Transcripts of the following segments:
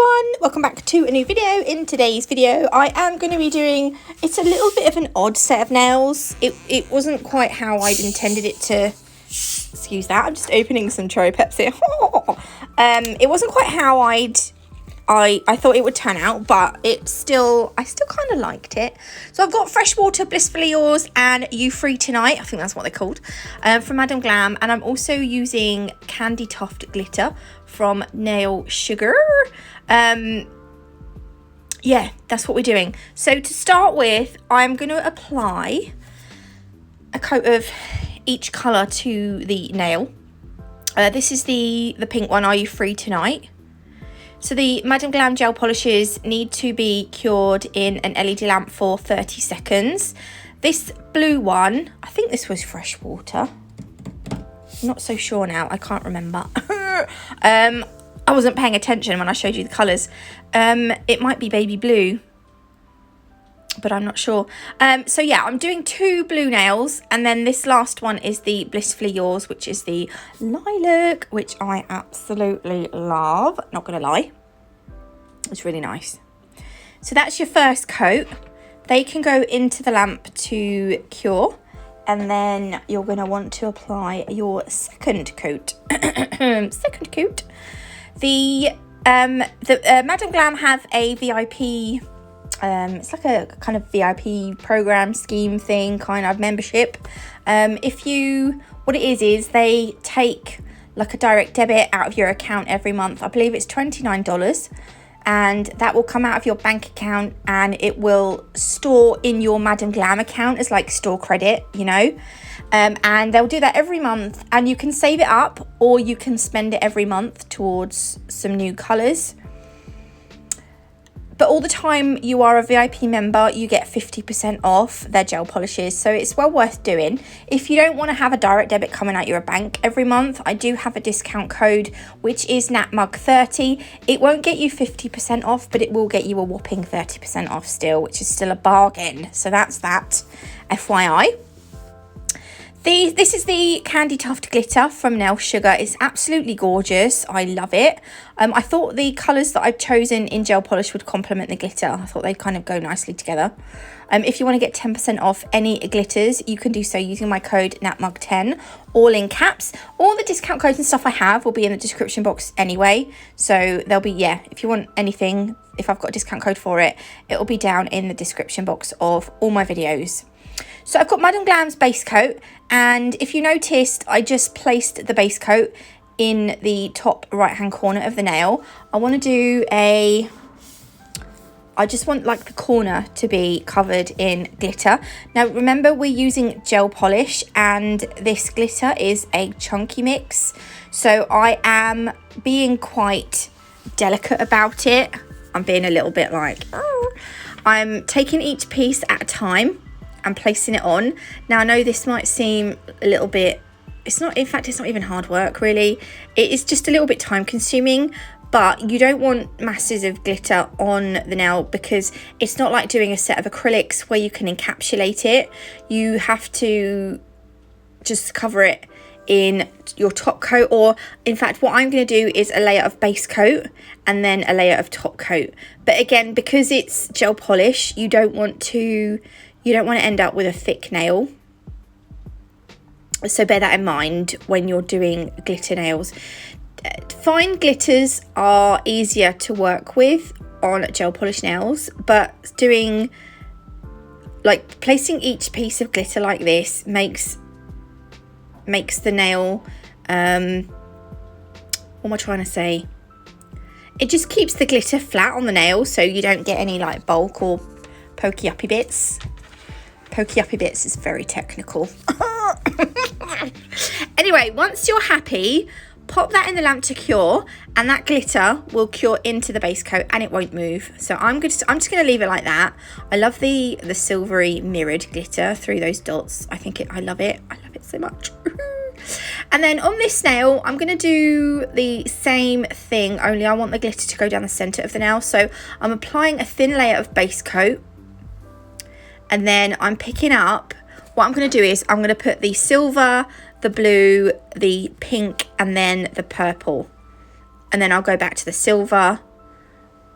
everyone, welcome back to a new video. In today's video I am going to be doing, it's a little bit of an odd set of nails. It wasn't quite how I'd intended it to, excuse that, I'm just opening some cherry Pepsi. It wasn't quite how I thought it would turn out, but I still kind of liked it. So I've got Freshwater, Blissfully Yours and You Free Tonight, I think that's what they're called, from Madam Glam, and I'm also using Candy Tuft Glitter from Nail Sugar. Yeah, that's what we're doing. So to start with, I'm going to apply a coat of each colour to the nail. This is the pink one, Are You Free Tonight? So the Madam Glam gel polishes need to be cured in an LED lamp for 30 seconds. This blue one, I think this was Freshwater. I'm not so sure now, I can't remember. I wasn't paying attention when I showed you the colours. It might be baby blue, but I'm not sure. So yeah, I'm doing 2 blue nails, and then this last one is the Blissfully Yours, which is the lilac, which I absolutely love, not gonna lie. It's really nice. So that's your first coat. They can go into the lamp to cure, and then you're gonna want to apply your second coat. Second coat. The Madam Glam have a VIP, it's like a kind of VIP program scheme thing, kind of membership. What it is they take like a direct debit out of your account every month. I believe it's $29, and that will come out of your bank account and it will store in your Madam Glam account as like store credit, you know. And they'll do that every month, and you can save it up or you can spend it every month towards some new colours. But all the time you are a VIP member, you get 50% off their gel polishes, so it's well worth doing. If you don't want to have a direct debit coming out your bank every month, I do have a discount code, which is NatMug30. It won't get you 50% off, but it will get you a whopping 30% off still, which is still a bargain. So that's that, FYI. This is the Candy Tuft Glitter from Nail Sugar. It's absolutely gorgeous. I love it. I thought the colours that I've chosen in gel polish would complement the glitter. I thought they'd kind of go nicely together. If you want to get 10% off any glitters, you can do so using my code NatMug10, all in caps. All the discount codes and stuff I have will be in the description box anyway. So there'll be, yeah, if you want anything, if I've got a discount code for it, it'll be down in the description box of all my videos. So I've got Madam Glam's base coat, and if you noticed, I just placed the base coat in the top right hand corner of the nail. I just want like the corner to be covered in glitter. Now remember, we're using gel polish and this glitter is a chunky mix, so I am being quite delicate about it. I'm being a little bit like, I'm taking each piece at a time and placing it on. Now I know this might seem a little bit, it's not, in fact it's not even hard work really, it is just a little bit time consuming, but you don't want masses of glitter on the nail because it's not like doing a set of acrylics where you can encapsulate it. You have to just cover it in your top coat, or in fact what I'm going to do is a layer of base coat and then a layer of top coat. But again, because it's gel polish, you don't want to end up with a thick nail. So bear that in mind when you're doing glitter nails. Fine glitters are easier to work with on gel polish nails, but doing, like, placing each piece of glitter like this makes the nail, what am I trying to say? It just keeps the glitter flat on the nail, so you don't get any like bulk or pokey uppy bits. Pokey uppy bits is very technical. Anyway, once you're happy, pop that in the lamp to cure, and that glitter will cure into the base coat and it won't move. So I'm just going to leave it like that. I love the silvery mirrored glitter through those dots. I love it so much. And then on this nail, I'm going to do the same thing, only I want the glitter to go down the centre of the nail. So I'm applying a thin layer of base coat, and then I'm picking up, what I'm going to do is I'm going to put the silver, the blue, the pink, and then the purple. And then I'll go back to the silver,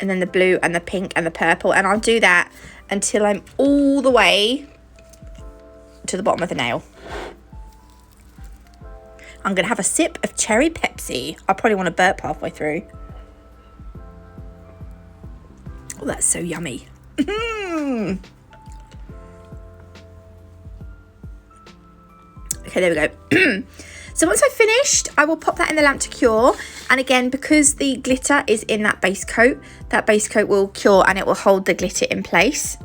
and then the blue and the pink and the purple, and I'll do that until I'm all the way to the bottom of the nail. I'm going to have a sip of cherry Pepsi. I probably want to burp halfway through. Oh, that's so yummy. Okay, there we go. So once I've finished, I will pop that in the lamp to cure. And again, because the glitter is in that base coat will cure and it will hold the glitter in place.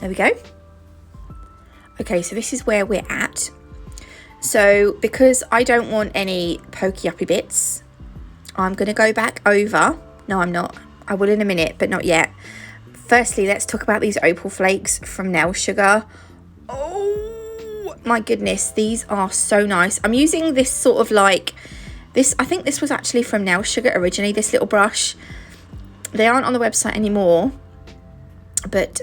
There we go. Okay, so this is where we're at. So because I don't want any pokey uppy bits, I'm going to go back over. No, I'm not. I will in a minute, but not yet. Firstly, let's talk about these opal flakes from Nail Sugar. Oh my goodness, these are so nice. I'm using this sort of like this. I think this was actually from Nail Sugar originally, this little brush. They aren't on the website anymore, but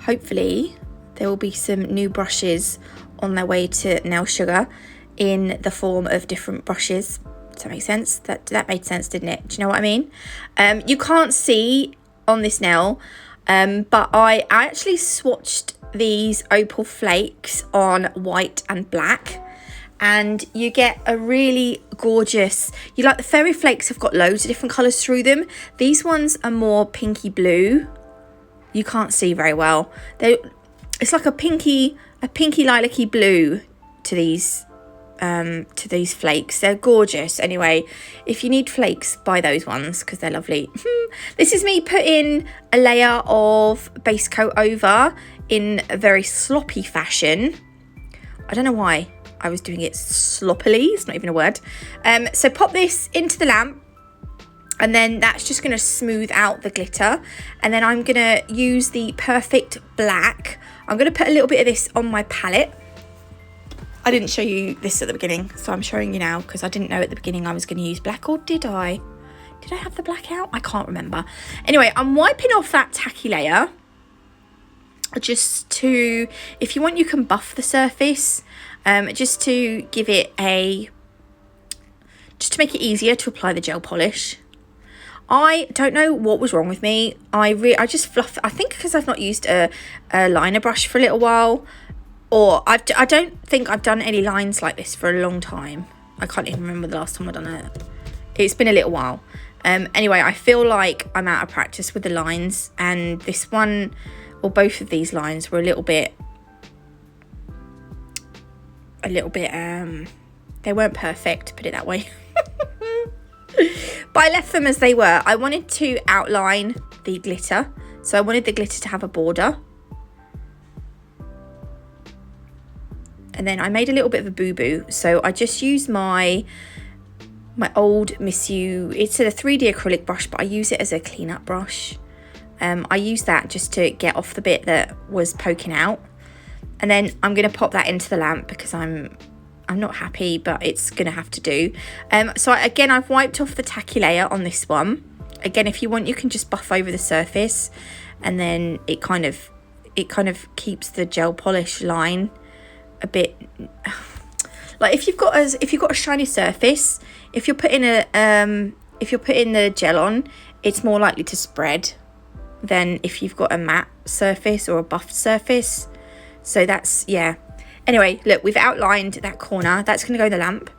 hopefully there will be some new brushes on their way to Nail Sugar in the form of different brushes. Does that make sense? That made sense, didn't it? Do you know what I mean? You can't see on this nail, but I actually swatched these opal flakes on white and black, and you get a really gorgeous, you like the fairy flakes have got loads of different colours through them. These ones are more pinky blue. You can't see very well. It's like a pinky lilac-y blue to these flakes. They're gorgeous. Anyway, if you need flakes, buy those ones because they're lovely. This is me putting a layer of base coat over in a very sloppy fashion. I don't know why I was doing it sloppily. It's not even a word. So pop this into the lamp, and then that's just going to smooth out the glitter. And then I'm going to use the Perfect Black. I'm going to put a little bit of this on my palette. I didn't show you this at the beginning, so I'm showing you now because I didn't know at the beginning I was going to use black, or did I? Did I have the black out? I can't remember. Anyway, I'm wiping off that tacky layer just to, if you want, you can buff the surface, just to give it just to make it easier to apply the gel polish. I don't know what was wrong with me. I just fluffed. I think because I've not used a liner brush for a little while. Or I don't think I've done any lines like this for a long time. I can't even remember the last time I've done it. It's been a little while. Anyway, I feel like I'm out of practice with the lines. And this one, or both of these lines were a little bit, they weren't perfect, put it that way. But I left them as they were. I wanted to outline the glitter. So I wanted the glitter to have a border. And then I made a little bit of a boo-boo. So I just used my old Miss You. It's a 3D acrylic brush, but I use it as a cleanup brush. I use that just to get off the bit that was poking out. And then I'm going to pop that into the lamp because I'm not happy, but it's going to have to do. So again, I've wiped off the tacky layer on this one. Again, if you want, you can just buff over the surface, and then it kind of keeps the gel polish line a bit like if you've got a shiny surface, if you're putting the gel on, it's more likely to spread than if you've got a matte surface or a buffed surface. So that's, yeah. Anyway, look, we've outlined that corner. That's going to go in the lamp.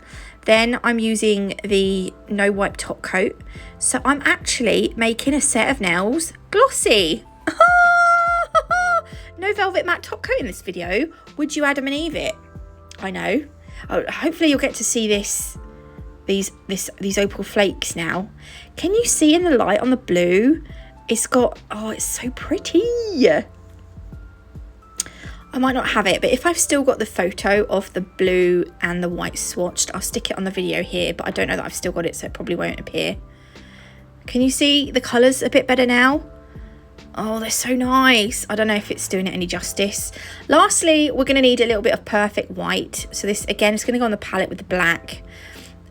Then I'm using the no wipe top coat. So I'm actually making a set of nails glossy. No velvet matte top coat in this video. Would you Adam and Eve it? I know. Oh, hopefully you'll get to see these opal flakes now. Can you see in the light on the blue? It's got, oh, it's so pretty. I might not have it, but if I've still got the photo of the blue and the white swatched, I'll stick it on the video here, but I don't know that I've still got it, so it probably won't appear. Can you see the colours a bit better now? Oh, they're so nice. I don't know if it's doing it any justice. Lastly, we're going to need a little bit of Perfect White. So this, again, is going to go on the palette with the black.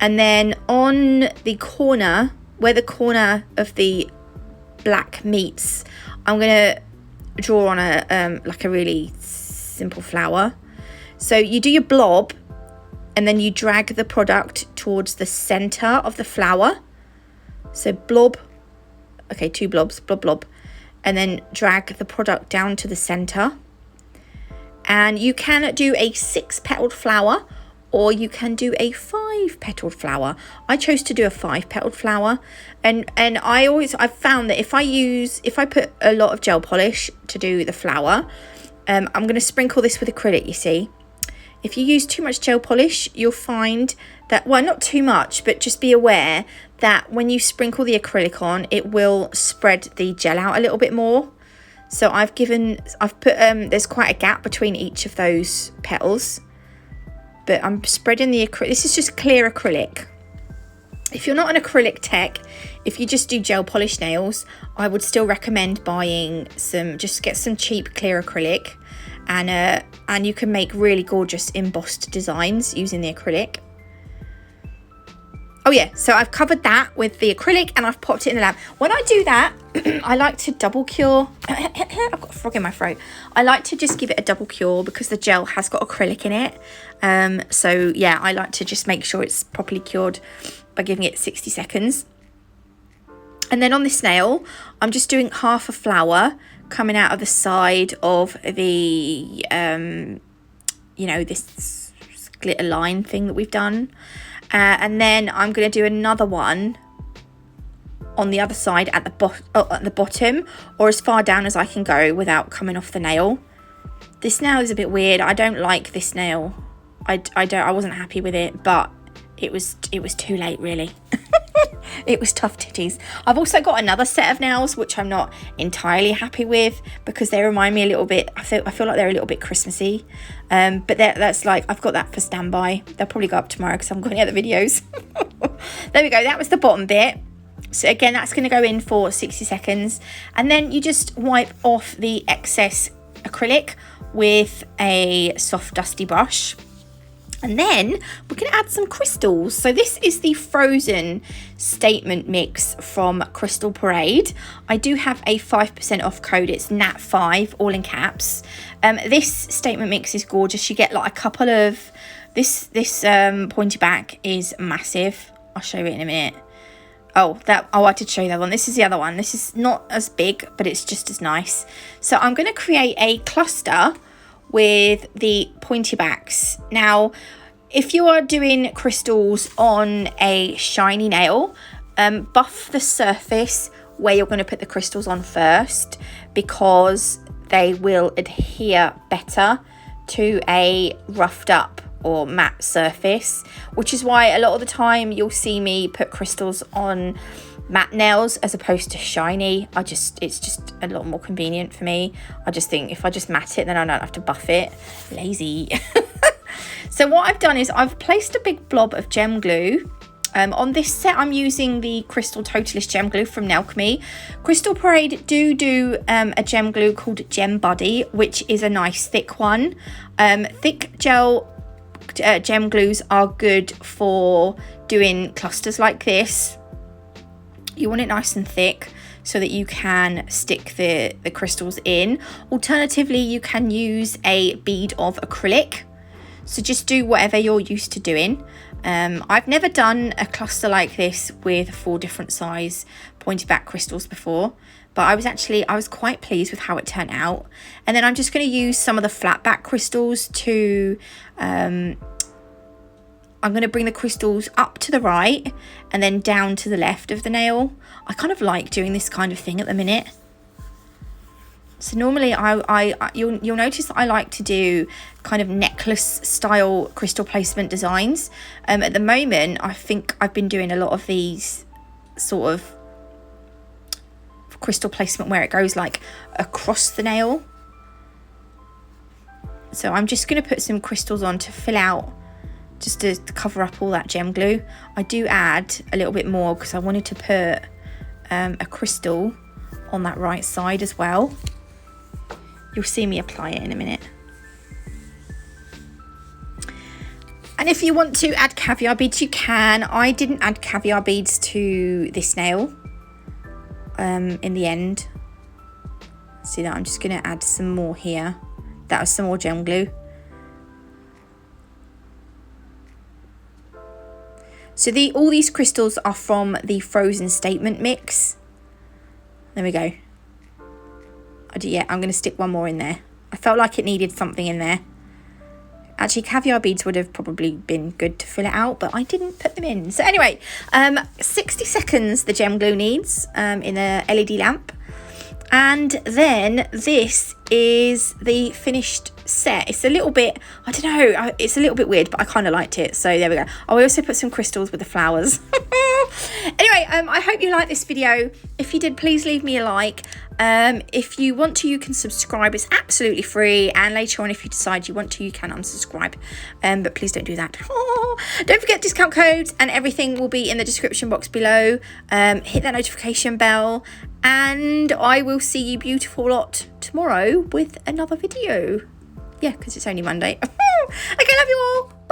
And then on the corner, where the corner of the black meets, I'm going to draw on a like a really simple flower. So you do your blob and then you drag the product towards the center of the flower. So blob, okay, 2 blobs, blob, blob, and then drag the product down to the center. And you can do a 6-petaled flower, or you can do a 5-petaled flower. I chose to do a 5-petaled flower, and I've found that if I put a lot of gel polish to do the flower, I'm going to sprinkle this with acrylic, you see. If you use too much gel polish, you'll find that, well, not too much, but just be aware that when you sprinkle the acrylic on, it will spread the gel out a little bit more. So I've put, there's quite a gap between each of those petals, but I'm spreading the acrylic. This is just clear acrylic. If you're not an acrylic tech, if you just do gel polish nails, I would still recommend buying just get some cheap clear acrylic, and you can make really gorgeous embossed designs using the acrylic. Oh yeah, so I've covered that with the acrylic and I've popped it in the lab. When I do that, I like to double cure. I've got a frog in my throat. I like to just give it a double cure because the gel has got acrylic in it. So yeah, I like to just make sure it's properly cured by giving it 60 seconds. And then on this nail, I'm just doing half a flower coming out of the side of the, this glitter line thing that we've done. And then I'm going to do another one on the other side at the bottom, or as far down as I can go without coming off the nail. This nail is a bit weird. I don't like this nail. I wasn't happy with it, but it was too late, really. It was tough titties. I've also got another set of nails which I'm not entirely happy with because they remind me a little bit, I feel like they're a little bit Christmassy, but that's like, I've got that for standby. They'll probably go up tomorrow because I haven't got any other videos. There we go, that was the bottom bit. So again, that's going to go in for 60 seconds, and then you just wipe off the excess acrylic with a soft dusty brush. And then we're going to add some crystals. So this is the frozen statement mix from Crystal Parade. I do have a 5% off code. It's NAT5, all in caps. This statement mix is gorgeous. You get like a couple of, this pointy back is massive. I'll show you it in a minute. Oh, I did show you that one. This is the other one. This is not as big, but it's just as nice. So I'm going to create a cluster with the pointy backs. Now, if you are doing crystals on a shiny nail, buff the surface where you're going to put the crystals on first, because they will adhere better to a roughed up or matte surface, which is why a lot of the time you'll see me put crystals on matte nails as opposed to shiny. It's just a lot more convenient for me. I just think if I just matte it, then I don't have to buff it. Lazy. So what I've done is I've placed a big blob of gem glue. On this set, I'm using the Crystal Totalist gem glue from Nelkme. Crystal Parade do a gem glue called Gem Buddy, which is a nice thick one. Thick gem glues are good for doing clusters like this. You want it nice and thick so that you can stick the crystals in. Alternatively, you can use a bead of acrylic. So just do whatever you're used to doing. I've never done a cluster like this with 4 different size pointed back crystals before, but I was quite pleased with how it turned out. And then I'm just going to use some of the flat back crystals to I'm going to bring the crystals up to the right and then down to the left of the nail. I kind of like doing this kind of thing at the minute. So normally you'll notice that I like to do kind of necklace style crystal placement designs. At the moment, I think I've been doing a lot of these sort of crystal placement where it goes like across the nail. So I'm just going to put some crystals on to fill out, just to cover up all that gem glue. I do add a little bit more because I wanted to put a crystal on that right side as well. You'll see me apply it in a minute. And if you want to add caviar beads, you can. I didn't add caviar beads to this nail in the end. See that? I'm just going to add some more here. That was some more gem glue. So all these crystals are from the Frozen Statement mix. There we go. Yeah, I'm going to stick one more in there. I felt like it needed something in there. Actually, caviar beads would have probably been good to fill it out, but I didn't put them in. So anyway, 60 seconds the gem glue needs in a LED lamp. And then this is the finished set. It's a little bit, I don't know, it's a little bit weird, but I kind of liked it. So there we go. Oh, I also put some crystals with the flowers. Anyway, I hope you liked this video. If you did, please leave me a like. If you want to, you can subscribe. It's absolutely free. And later on, if you decide you want to, you can unsubscribe. But please don't do that. Don't forget discount codes and everything will be in the description box below. Hit that notification bell. And I will see you beautiful lot tomorrow with another video. Yeah, because it's only Monday. Okay, love you all.